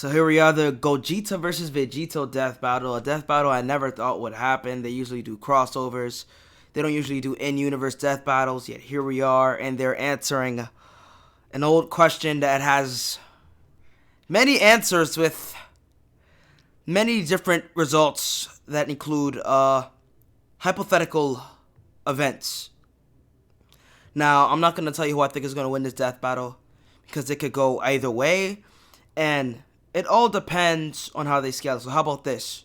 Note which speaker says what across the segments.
Speaker 1: So here we are, the Gogeta versus Vegito death battle. A death battle I never thought would happen. They usually do crossovers. They don't usually do in-universe death battles, yet here we are, and they're answering an old question that has many answers with many different results that include hypothetical events. Now, I'm not going to tell you who I think is going to win this death battle, because it could go either way, and it all depends on how they scale. So how about this?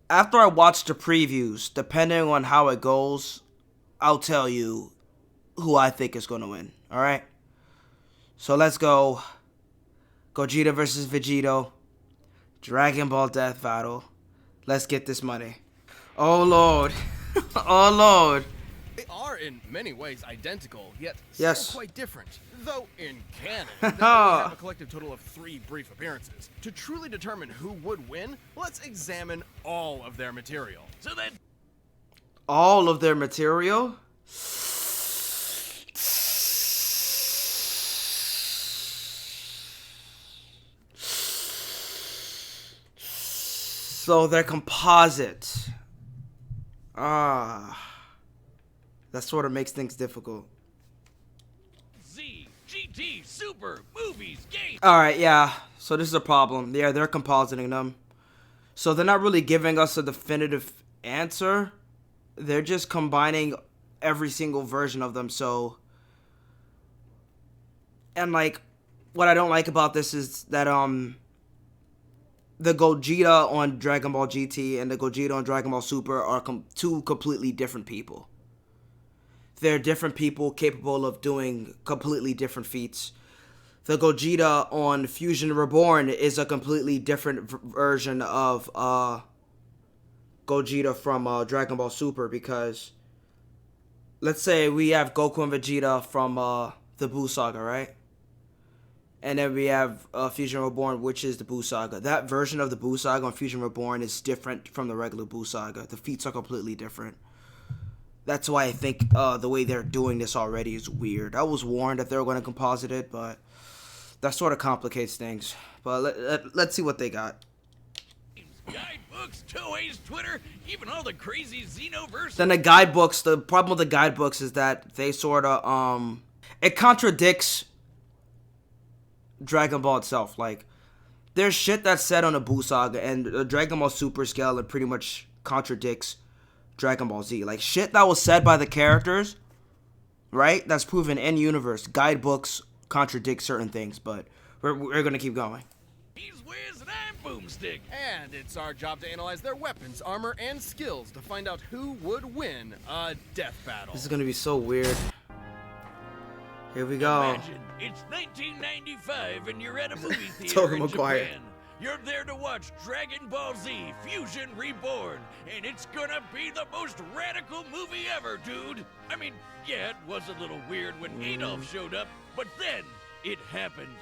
Speaker 1: After I watch the previews, depending on how it goes, I'll tell you who I think is going to win. Alright? So let's go. Gogeta versus Vegito. Dragon Ball death battle. Let's get this money. Oh Lord. Oh Lord.
Speaker 2: They are in many ways identical, yet
Speaker 1: yes,
Speaker 2: quite different. Though in canon, they only have a collective total of 3 brief appearances. To truly determine who would win, let's examine all of their material. So then,
Speaker 1: all of their material? So they're composite. That sort of makes things difficult.
Speaker 3: Z, GT, Super, movies, games.
Speaker 1: Alright, yeah. So this is a problem. Yeah, they're compositing them. So they're not really giving us a definitive answer. They're just combining every single version of them. So, and like, what I don't like about this is that the Gogeta on Dragon Ball GT and the Gogeta on Dragon Ball Super are two completely different people. They're different people capable of doing completely different feats. The Gogeta on Fusion Reborn is a completely different version of Gogeta from Dragon Ball Super, because let's say we have Goku and Vegeta from the Buu Saga, right? And then we have Fusion Reborn, which is the Buu Saga. That version of the Buu Saga on Fusion Reborn is different from the regular Buu Saga. The feats are completely different. That's why I think the way they're doing this already is weird. I was warned that they were going to composite it, but that sort of complicates things. But let's see what they got.
Speaker 3: Guidebooks, toys, Twitter, even all the crazy Xenoverse.
Speaker 1: Then the guidebooks, the problem with the guidebooks is that they sort of, it contradicts Dragon Ball itself. Like, there's shit that's said on the Buu Saga, and the Dragon Ball Super scale, it pretty much contradicts Dragon Ball Z. Like, shit that was said by the characters, right? That's proven in universe. Guidebooks contradict certain things, but we're gonna keep going.
Speaker 3: He's Wiz and I'm Boomstick.
Speaker 2: And it's our job to analyze their weapons, armor, and skills to find out who would win a death battle.
Speaker 1: This is gonna be so weird. Here we go.
Speaker 3: Imagine it's 1995 and you're at a movie theater
Speaker 1: Tobey
Speaker 3: in
Speaker 1: Maguire.
Speaker 3: Japan. You're there to watch Dragon Ball Z Fusion Reborn, and it's gonna be the most radical movie ever, dude. I mean, yeah, it was a little weird when Adolf showed up, but then it happened.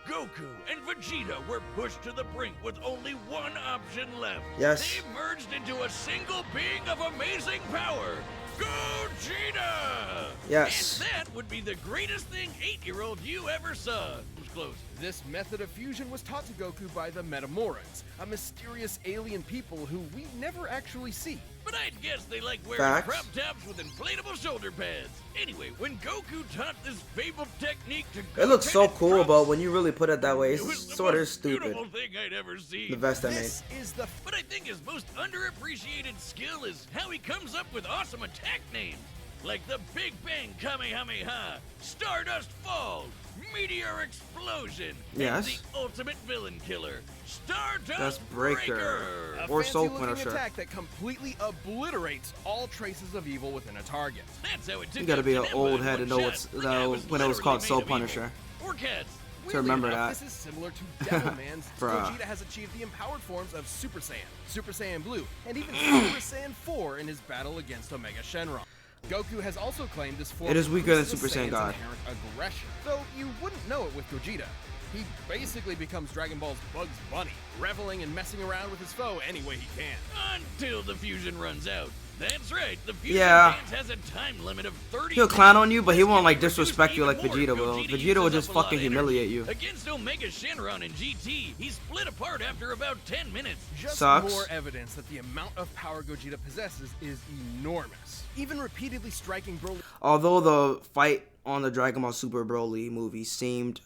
Speaker 3: Goku and Vegeta were pushed to the brink with only one option left.
Speaker 1: Yes.
Speaker 3: They merged into a single being of amazing power, Gogeta!
Speaker 1: Yes.
Speaker 3: And that would be the greatest thing 8-year-old you ever saw. It was close.
Speaker 2: This method of fusion was taught to Goku by the Metamorans, a mysterious alien people who we never actually see.
Speaker 3: But I'd guess they like wearing
Speaker 1: Facts.
Speaker 3: crop tops with inflatable shoulder pads. Anyway, when Goku taught this fabled technique to
Speaker 1: It looks so
Speaker 3: Goten's
Speaker 1: cool,
Speaker 3: props,
Speaker 1: but when you really put it that way,
Speaker 3: it was
Speaker 1: it's
Speaker 3: the
Speaker 1: sort of
Speaker 3: most
Speaker 1: stupid.
Speaker 3: beautiful thing I'd ever seen.
Speaker 1: The vest I made.
Speaker 2: This is the
Speaker 3: But I think his most underappreciated skill is how he comes up with awesome attack names. Like the Big Bang Kamehameha, Stardust Fall, Meteor Explosion,
Speaker 1: Yes.
Speaker 3: and the ultimate villain killer, Stardust
Speaker 1: That's Breaker.
Speaker 2: a
Speaker 1: Or Soul
Speaker 2: fancy-looking
Speaker 1: Punisher.
Speaker 2: attack that completely obliterates all traces of evil within a target.
Speaker 3: That's how it took
Speaker 1: You gotta
Speaker 3: out
Speaker 1: be an
Speaker 3: Janemba
Speaker 1: old
Speaker 3: in
Speaker 1: head to
Speaker 3: one
Speaker 1: know
Speaker 3: shot.
Speaker 1: what's
Speaker 3: The guy was
Speaker 1: when it was
Speaker 3: literally
Speaker 1: called
Speaker 3: made
Speaker 1: Soul
Speaker 3: of evil.
Speaker 1: Punisher.
Speaker 3: Or cats.
Speaker 2: Weirdly
Speaker 1: remember
Speaker 2: enough,
Speaker 1: that.
Speaker 2: This is similar to Devilman's.
Speaker 1: Bruh.
Speaker 2: Gogeta has achieved the empowered forms of Super Saiyan, Super Saiyan Blue, and even Super Saiyan 4 in his battle against Omega Shenron. Goku has also claimed this form
Speaker 1: It is weaker than
Speaker 2: increases
Speaker 1: Super
Speaker 2: the
Speaker 1: Saiyan
Speaker 2: Saiyan's
Speaker 1: God.
Speaker 2: inherent aggression, though you wouldn't know it with Gogeta. He basically becomes Dragon Ball's Bugs Bunny, reveling and messing around with his foe any way he can.
Speaker 3: Until the fusion runs out. That's right. The fusion
Speaker 1: Yeah.
Speaker 3: dance has a time limit of 30
Speaker 1: He'll clown on
Speaker 3: minutes.
Speaker 1: you, but he
Speaker 3: This
Speaker 1: won't
Speaker 3: can
Speaker 1: like
Speaker 3: be
Speaker 1: disrespect you like
Speaker 3: reduced even
Speaker 1: Vegeta
Speaker 3: more.
Speaker 1: will.
Speaker 3: Gogeta
Speaker 1: Vegeta will
Speaker 3: uses
Speaker 1: just
Speaker 3: up a lot
Speaker 1: fucking
Speaker 3: of
Speaker 1: humiliate
Speaker 3: energy.
Speaker 1: you.
Speaker 3: Against Omega Shenron and GT, he split apart after about 10 minutes.
Speaker 2: Just
Speaker 1: Sucks.
Speaker 2: more evidence that the amount of power Gogeta possesses is enormous. Even repeatedly striking Broly.
Speaker 1: Although the fight on the Dragon Ball Super Broly movie seemed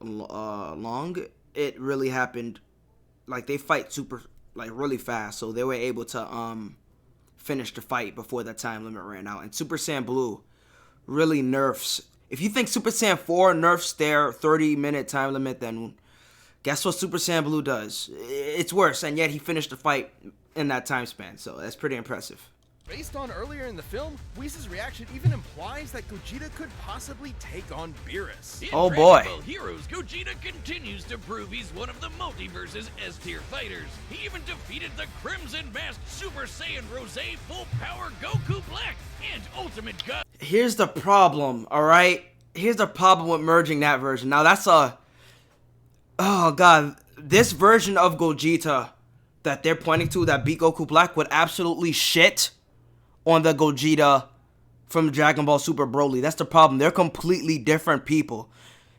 Speaker 1: long, it really happened. Like they fight super like really fast, so they were able to finish the fight before the time limit ran out. And Super Saiyan Blue really nerfs. If you think Super Saiyan 4 nerfs their 30-minute time limit, then guess what Super Saiyan Blue does? It's worse, and yet he finished the fight in that time span, so that's pretty impressive.
Speaker 2: Based on earlier in the film, Whis' reaction even implies that Gogeta could possibly take on Beerus.
Speaker 3: In
Speaker 1: Oh,
Speaker 3: Dragon
Speaker 1: boy.
Speaker 3: Ball Heroes, Gogeta continues to prove he's one of the multiverse's S-tier fighters. He even defeated the Crimson Masked Super Saiyan Rose Full Power Goku Black and Ultimate God.
Speaker 1: Here's the problem, alright? Here's the problem with merging that version. Now, that's a... Oh, God. This version of Gogeta that they're pointing to that beat Goku Black would absolutely shit on the Gogeta from Dragon Ball Super Broly. That's the problem. They're completely different people.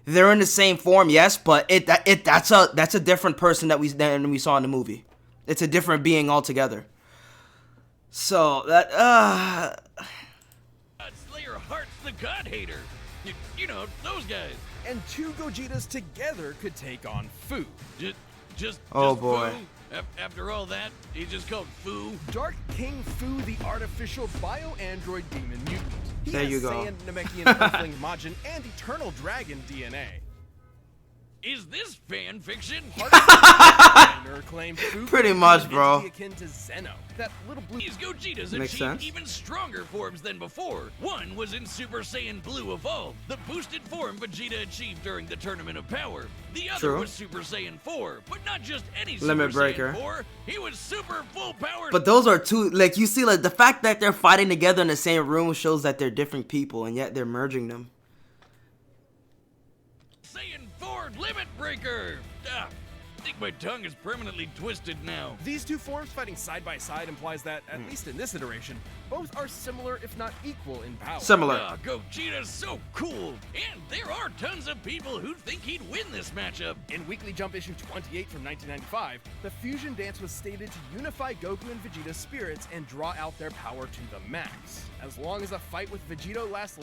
Speaker 1: They're in the same form, yes, but that's a different person than we saw in the movie. It's a different being altogether. So that
Speaker 3: God Slayer Hearts the God Hater. You know, those guys.
Speaker 2: And two Gogetas together could take on Fu.
Speaker 3: Just
Speaker 1: Oh,
Speaker 3: just
Speaker 1: boy.
Speaker 3: Fu. After all that, he's just called Fu.
Speaker 2: Dark King Fu, the artificial bio-android demon mutant. He
Speaker 1: There
Speaker 2: has
Speaker 1: you go.
Speaker 2: Saiyan, Namekian, Earthling, Majin, and Eternal Dragon DNA.
Speaker 3: Is this fan fiction?
Speaker 2: Designer claimed Fu
Speaker 1: Pretty
Speaker 2: could be
Speaker 1: much,
Speaker 2: an
Speaker 1: bro.
Speaker 2: entity akin to Zeno, that little blue.
Speaker 3: These Gogetas
Speaker 1: Makes
Speaker 3: achieved
Speaker 1: sense.
Speaker 3: even stronger forms than before. One was in Super Saiyan Blue Evolved, the boosted form Vegeta achieved during the Tournament of Power. The other
Speaker 1: True.
Speaker 3: was Super Saiyan 4, but not just any
Speaker 1: Limit
Speaker 3: Super
Speaker 1: Breaker.
Speaker 3: Saiyan 4. He was super full power.
Speaker 1: But those are two, like, you see, like, the fact that they're fighting together in the same room shows that they're different people, and yet they're merging them.
Speaker 3: Saiyan 4 Limit Breaker. Ah, I think my tongue is permanently twisted now.
Speaker 2: These two forms fighting side by side implies that, at least in this iteration, both are similar if not equal in power.
Speaker 1: Similar.
Speaker 3: Ah, Gogeta's so cool. And there are tons of people who think he'd win this matchup.
Speaker 2: In Weekly Jump issue 28 from 1995, the fusion dance was stated to unify Goku and Vegeta's spirits and draw out their power to the max. As long as a fight with Vegito lasts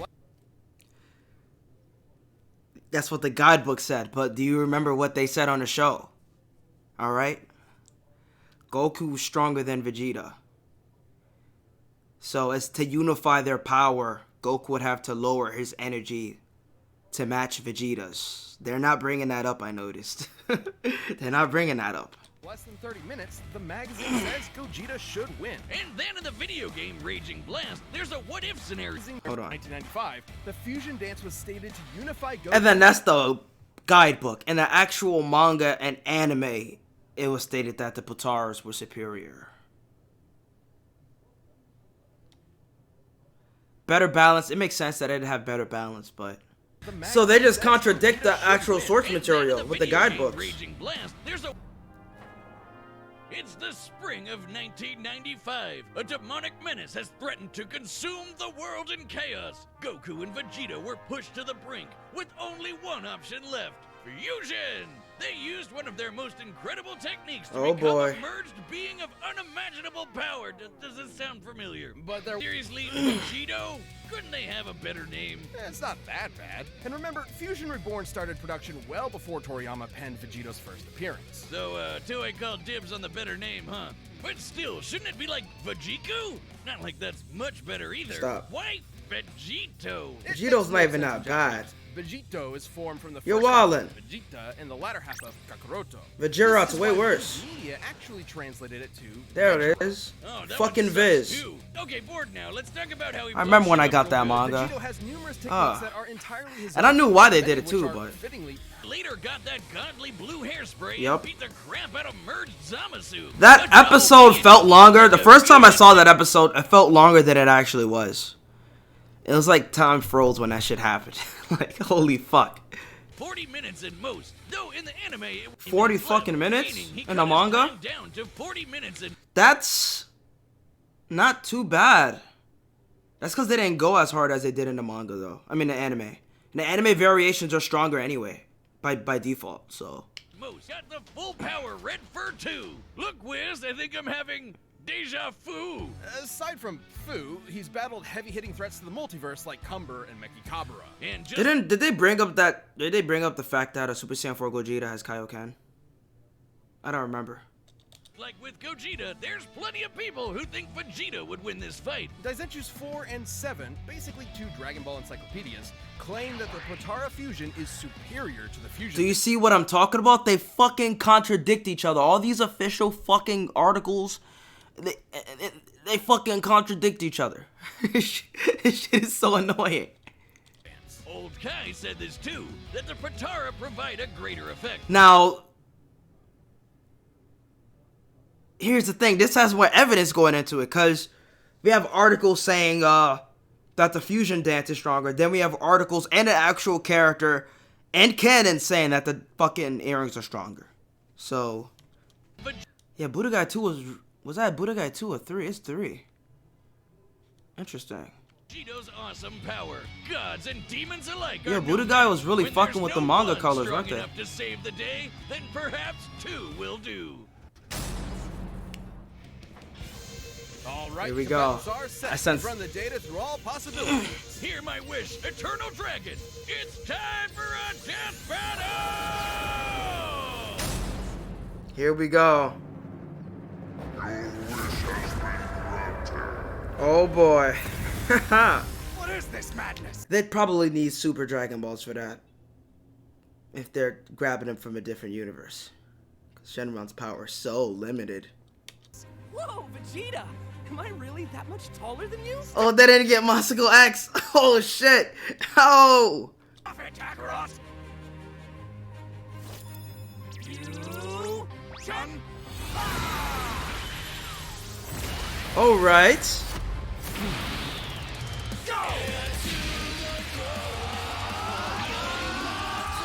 Speaker 1: That's what the guidebook said, but do you remember what they said on the show? Alright? Goku's stronger than Vegeta. So as to unify their power, Goku would have to lower his energy to match Vegeta's. They're not bringing that up, I noticed. They're not bringing that up.
Speaker 2: less than 30 minutes, the magazine says Gogeta should win.
Speaker 3: And then in the video game Raging Blast, there's a what-if scenario.
Speaker 1: Hold on.
Speaker 2: 1995, the fusion dance was stated to unify Goku.
Speaker 1: And then that's the guidebook. In the actual manga and anime, it was stated that the Potaras were superior. Better balance. It makes sense that it'd have better balance, but... So they just contradict the actual source material with the guidebooks.
Speaker 3: Raging Blast, there's a... It's the spring of 1995. A demonic menace has threatened to consume the world in chaos. Goku and Vegeta were pushed to the brink with only one option left. Fusion! They used one of their most incredible techniques to become
Speaker 1: boy.
Speaker 3: a merged being of unimaginable power. Does this sound familiar?
Speaker 2: But they're...
Speaker 3: Seriously, Vegito? Couldn't they have a better name?
Speaker 2: It's not that bad. And remember, Fusion Reborn started production well before Toriyama penned Vegito's first appearance.
Speaker 3: So, Toei called dibs on the better name, huh? But still, shouldn't it be like Vegito? Not like that's much better either.
Speaker 1: Stop.
Speaker 3: Why Vegito?
Speaker 1: Vegito's not even that bad.
Speaker 2: Vegito is formed from the
Speaker 1: You're
Speaker 2: first half
Speaker 1: wildin'.
Speaker 2: of Vegeta and the latter half of Kakaroto.
Speaker 1: Vegira's
Speaker 2: This is
Speaker 1: way
Speaker 2: why
Speaker 1: worse.
Speaker 2: Media actually translated it to
Speaker 1: There it
Speaker 2: Vegeta.
Speaker 1: is.
Speaker 3: Oh, that
Speaker 1: Fucking
Speaker 3: one sucks,
Speaker 1: Viz.
Speaker 3: too. Okay, bored now. Let's talk about how he
Speaker 1: I remember when I got
Speaker 3: blows
Speaker 1: that
Speaker 3: shit up real
Speaker 1: manga.
Speaker 2: Vegito has numerous techniques
Speaker 1: Ah.
Speaker 2: that are entirely his
Speaker 1: And I
Speaker 2: own,
Speaker 1: knew why they
Speaker 2: many
Speaker 1: did it
Speaker 2: of
Speaker 1: too,
Speaker 2: which are
Speaker 1: but...
Speaker 2: fittingly
Speaker 3: good. Later got that godly blue hairspray
Speaker 1: Yup.
Speaker 3: and beat the crap out of merged Zamasu.
Speaker 1: That
Speaker 3: But
Speaker 1: episode
Speaker 3: no,
Speaker 1: felt longer. The
Speaker 3: like a
Speaker 1: first time I
Speaker 3: fusion.
Speaker 1: saw that episode, it felt longer than it actually was. It was like time froze when that shit happened. Like, holy fuck.
Speaker 3: 40 minutes at most. Though in the anime, it
Speaker 1: 40
Speaker 3: in
Speaker 1: fucking minutes?
Speaker 3: meaning he
Speaker 1: In
Speaker 3: cut
Speaker 1: the
Speaker 3: his
Speaker 1: manga?
Speaker 3: time down to 40 minutes and
Speaker 1: That's Not too bad. That's because they didn't go as hard as they did in the manga, though. I mean, the anime. And the anime variations are stronger anyway, by default, so.
Speaker 3: Most got the full power Red Fur 2. Look, Wiz, I think I'm having deja vu.
Speaker 2: Aside from Fu, he's battled heavy-hitting threats to the multiverse like Cumber and Mechikabura.
Speaker 3: And just
Speaker 1: Did they bring up the fact that a Super Saiyan 4 Gogeta has Kaioken? I don't remember.
Speaker 3: like with Gogeta, there's plenty of people who think Vegeta would win this fight.
Speaker 2: Daizenshus 4 and 7, basically two Dragon Ball encyclopedias, claim that the Potara fusion is superior to the fusion.
Speaker 1: Do you see what I'm talking about? They fucking contradict each other. All these official fucking articles, they fucking contradict each other. This shit is so annoying.
Speaker 3: Old Kai said this too, that the Potara provide a greater effect.
Speaker 1: Now, here's the thing. This has more evidence going into it, because we have articles saying that the fusion dance is stronger. Then we have articles and an actual character and canon saying that the fucking earrings are stronger. So, yeah, Budokai 2 was that Budokai 2 or 3? It's 3. Interesting.
Speaker 3: Vegito's awesome power. Gods and demons alike.
Speaker 1: Yeah,
Speaker 3: are
Speaker 1: Budokai was really
Speaker 3: when
Speaker 1: fucking
Speaker 3: there's
Speaker 1: with
Speaker 3: no
Speaker 1: the manga
Speaker 3: one
Speaker 1: colors,
Speaker 3: strong
Speaker 1: weren't they?
Speaker 3: enough to save the day, then perhaps two will do.
Speaker 2: All right,
Speaker 1: Here we go.
Speaker 2: combatants are set.
Speaker 1: I sense-
Speaker 2: Run the data through all possibilities.
Speaker 3: Hear my wish, Eternal Dragon. It's time for a death battle!
Speaker 1: Here we go. Oh boy.
Speaker 2: What is this madness?
Speaker 1: They'd probably need Super Dragon Balls for that. If they're grabbing them from a different universe. Because Shenron's power is so limited.
Speaker 4: Whoa, Vegeta! Am I really that much taller than you?
Speaker 1: Oh, they didn't get Masical X. Oh shit. Oh.
Speaker 4: Off it, Kakarot! You... Chun...
Speaker 1: Alright.
Speaker 4: Go!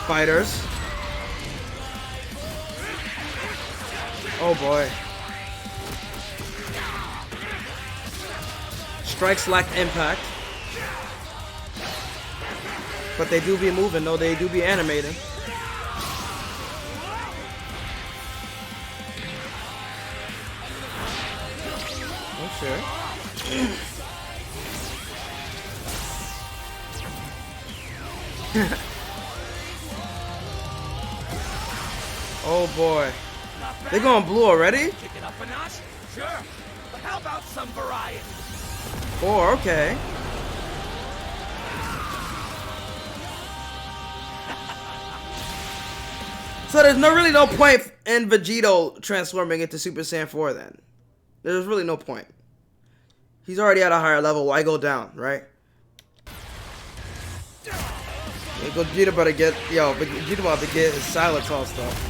Speaker 1: Fighters. Oh boy. Strikes lack impact. But they do be moving, though. They do be animating. Oh, sure. Oh boy. They going blue already?
Speaker 4: Kick it up a notch? Sure. But how about some variety?
Speaker 1: 4, okay. So there's really no point in Vegito transforming into Super Saiyan 4 then. There's really no point. He's already at a higher level. Why go down, right? Yeah, Gogeta better get... Yo, Vegeta about to get his silence all stuff.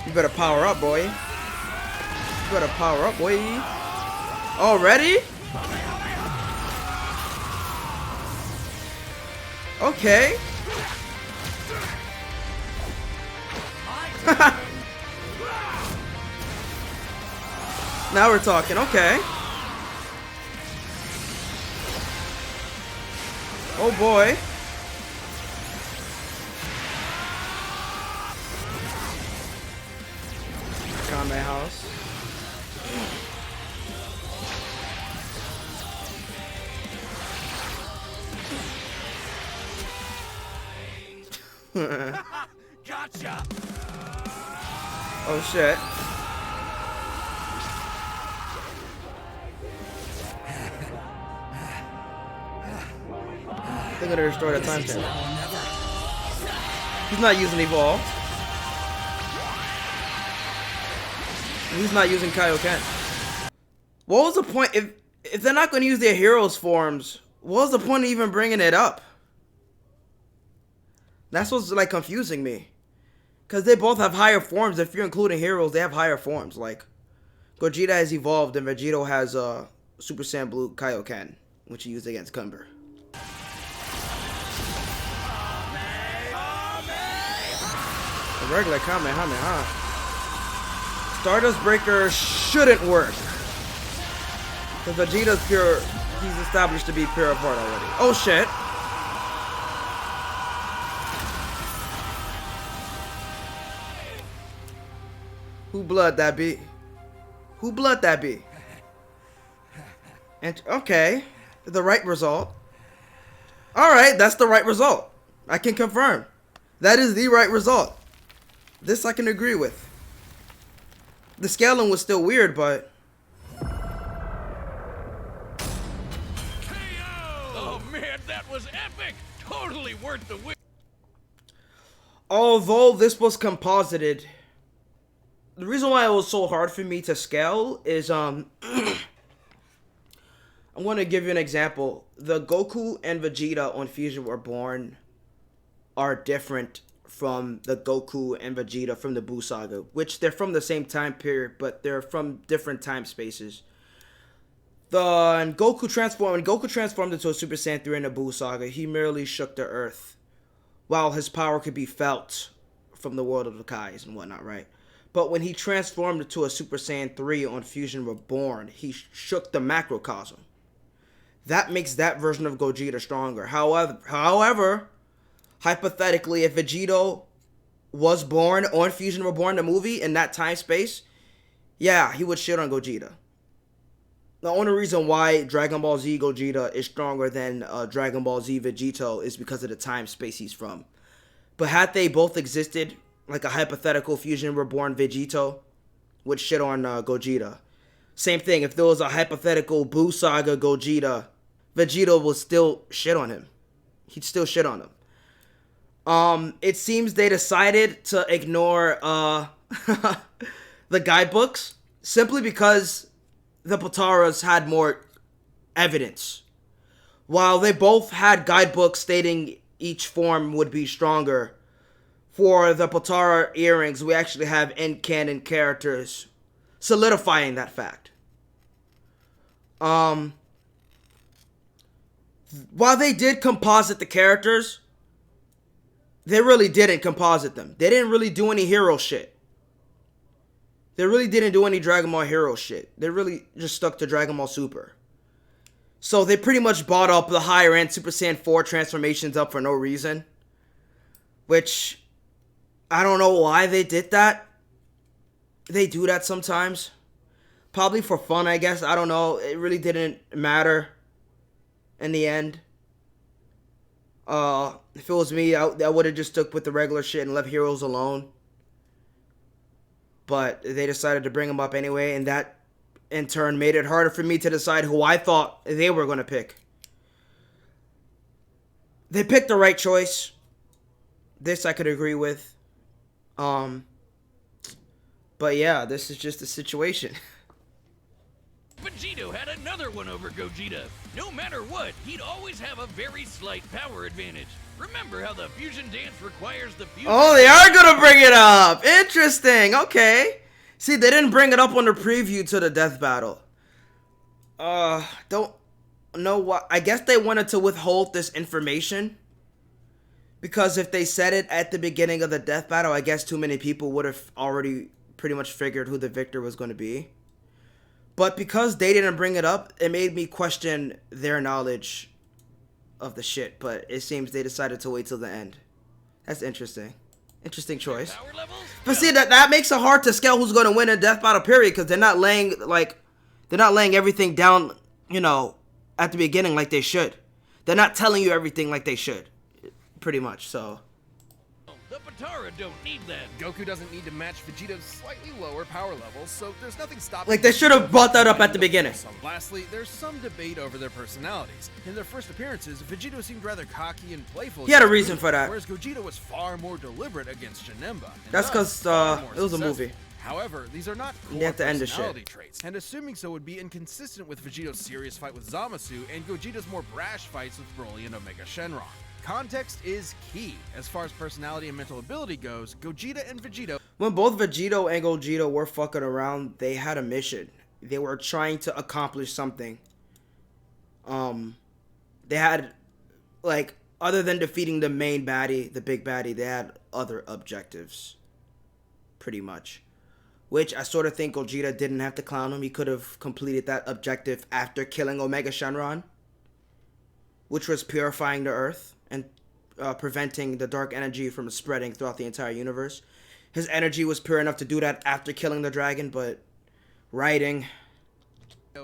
Speaker 1: You better power up, boy. You better power up, boy. Already? Okay. Now we're talking. Okay. Oh boy. Kame house.
Speaker 4: Gotcha!
Speaker 1: Oh shit. They're gonna restore the time chamber. He's not using Evolve. He's not using Kaioken. What was the point if they're not gonna use their heroes forms? What was the point of even bringing it up? That's what's like confusing me. Because they both have higher forms. If you're including heroes, they have higher forms. Like, Gogeta has evolved and Vegito has Super Saiyan Blue Kaioken, which he used against Cumber. A regular Kamehameha. Stardust Breaker shouldn't work. Because Vegeta's pure, he's established to be pure of heart already. Oh shit. Who blood that be? Who blood that be? And okay, the right result. Alright, that's the right result. I can confirm. That is the right result. This I can agree with. The scaling was still weird, but...
Speaker 3: Oh man, that was epic! Totally worth the win.
Speaker 1: Although this was composited, the reason why it was so hard for me to scale is, I'm going to give you an example. The Goku and Vegeta on Fusion Reborn are different from the Goku and Vegeta from the Buu Saga, which they're from the same time period, but they're from different time spaces. When Goku transformed into a Super Saiyan 3 in the Buu Saga, he merely shook the earth, while his power could be felt from the world of the Kais and whatnot, right? But when he transformed into a Super Saiyan 3 on Fusion Reborn, he shook the macrocosm. That makes that version of Gogeta stronger. However, hypothetically, if Vegito was born on Fusion Reborn, the movie, in that time space, yeah, he would shit on Gogeta. The only reason why Dragon Ball Z Gogeta is stronger than Dragon Ball Z Vegito is because of the time space he's from. But had they both existed, like a hypothetical Fusion Reborn Vegito would shit on Gogeta. Same thing, if there was a hypothetical Buu Saga Gogeta, Vegito would still shit on him. He'd still shit on him. It seems they decided to ignore the guidebooks simply because the Pataras had more evidence. While they both had guidebooks stating each form would be stronger, for the Patara earrings, we actually have in-canon characters solidifying that fact. While they did composite the characters, they really didn't composite them. They didn't really do any hero shit. They really didn't do any Dragon Ball hero shit. They really just stuck to Dragon Ball Super. So they pretty much bought up the higher end Super Saiyan 4 transformations up for no reason. Which, I don't know why they did that. They do that sometimes. Probably for fun, I guess. I don't know. It really didn't matter in the end. If it was me, I would have just stuck with the regular shit and left heroes alone. But they decided to bring them up anyway, and that in turn made it harder for me to decide who I thought they were going to pick. They picked the right choice. This I could agree with. But yeah, this is just the situation.
Speaker 3: Vegito had another one over Gogeta. No matter what, he'd always have a very slight power advantage. Remember how the fusion dance requires the fusion...
Speaker 1: Oh, they are gonna bring it up! Interesting, okay. See, they didn't bring it up on the preview to the death battle. Don't know what... I guess they wanted to withhold this information. Because if they said it at the beginning of the death battle, I guess too many people would have already pretty much figured who the victor was going to be. But because they didn't bring it up, it made me question their knowledge of the shit. But it seems they decided to wait till the end. That's interesting. Interesting choice. But see, that makes it hard to scale who's going to win a death battle, period. Because they're not laying, everything down, you know, at the beginning like they should. They're not telling you everything like they should. Pretty much, so...
Speaker 3: The Patara don't need that.
Speaker 2: Goku doesn't need to match Vegito's slightly lower power levels, so there's nothing stopping...
Speaker 1: Like, they should have brought that up at the beginning.
Speaker 2: Lastly, there's some debate over their personalities. In their first appearances, Vegito seemed rather cocky and playful.
Speaker 1: He had a reason for that.
Speaker 2: Whereas Gogeta was far more deliberate against Janemba.
Speaker 1: That's because, it was a movie.
Speaker 2: However, these are not core
Speaker 1: They have to end the
Speaker 2: personality
Speaker 1: shit.
Speaker 2: traits, and assuming so would be inconsistent with Vegito's serious fight with Zamasu and Gogeta's more brash fights with Broly and Omega Shenron. Context is key. As far as personality and mental ability goes, Gogeta and Vegito...
Speaker 1: When both Vegito and Gogeta were fucking around, they had a mission. They were trying to accomplish something. They had, like, other than defeating the main baddie, the big baddie, they had other objectives. Pretty much. which I sort of think Gogeta didn't have to clown him. He could have completed that objective after killing Omega Shenron, which was purifying the Earth and preventing the dark energy from spreading throughout the entire universe. His energy was pure enough to do that after killing the dragon, but writing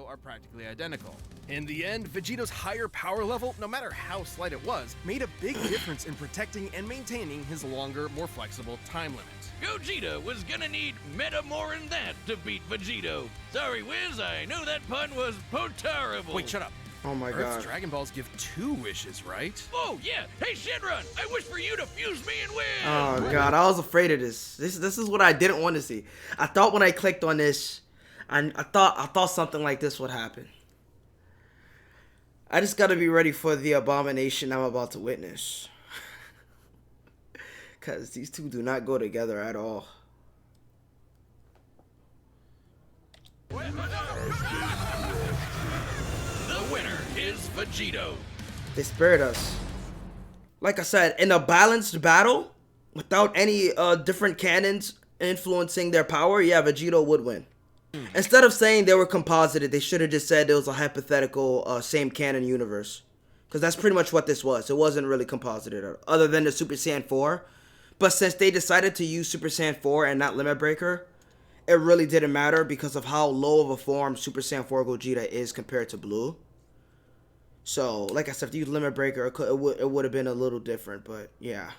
Speaker 2: are practically identical. In the end, Vegito's higher power level, no matter how slight it was, made a big difference in protecting and maintaining his longer, more flexible time limit.
Speaker 3: Gogeta was gonna need meta more than that to beat Vegito. Sorry, Wiz, I know that pun was terrible.
Speaker 2: Wait, shut up.
Speaker 1: Oh my
Speaker 2: Earth's
Speaker 1: god.
Speaker 2: Dragon Balls give 2 wishes, right?
Speaker 3: Oh, yeah. Hey, Shenron, I wish for you to fuse me and win.
Speaker 1: Oh god, I was afraid of this. This is what I didn't want to see. I thought when I clicked on this, I thought something like this would happen. I just gotta be ready for the abomination I'm about to witness. Cause these two do not go together at all.
Speaker 3: The winner is Vegito.
Speaker 1: They spared us. Like I said, in a balanced battle, without any different cannons influencing their power, yeah, Vegito would win. Instead of saying they were composited, they should have just said it was a hypothetical same canon universe. Because that's pretty much what this was. It wasn't really composited, other than the Super Saiyan 4. But since they decided to use Super Saiyan 4 and not Limit Breaker, it really didn't matter because of how low of a form Super Saiyan 4 Gogeta is compared to Blue. So, like I said, if you use Limit Breaker, it would have been a little different, but yeah.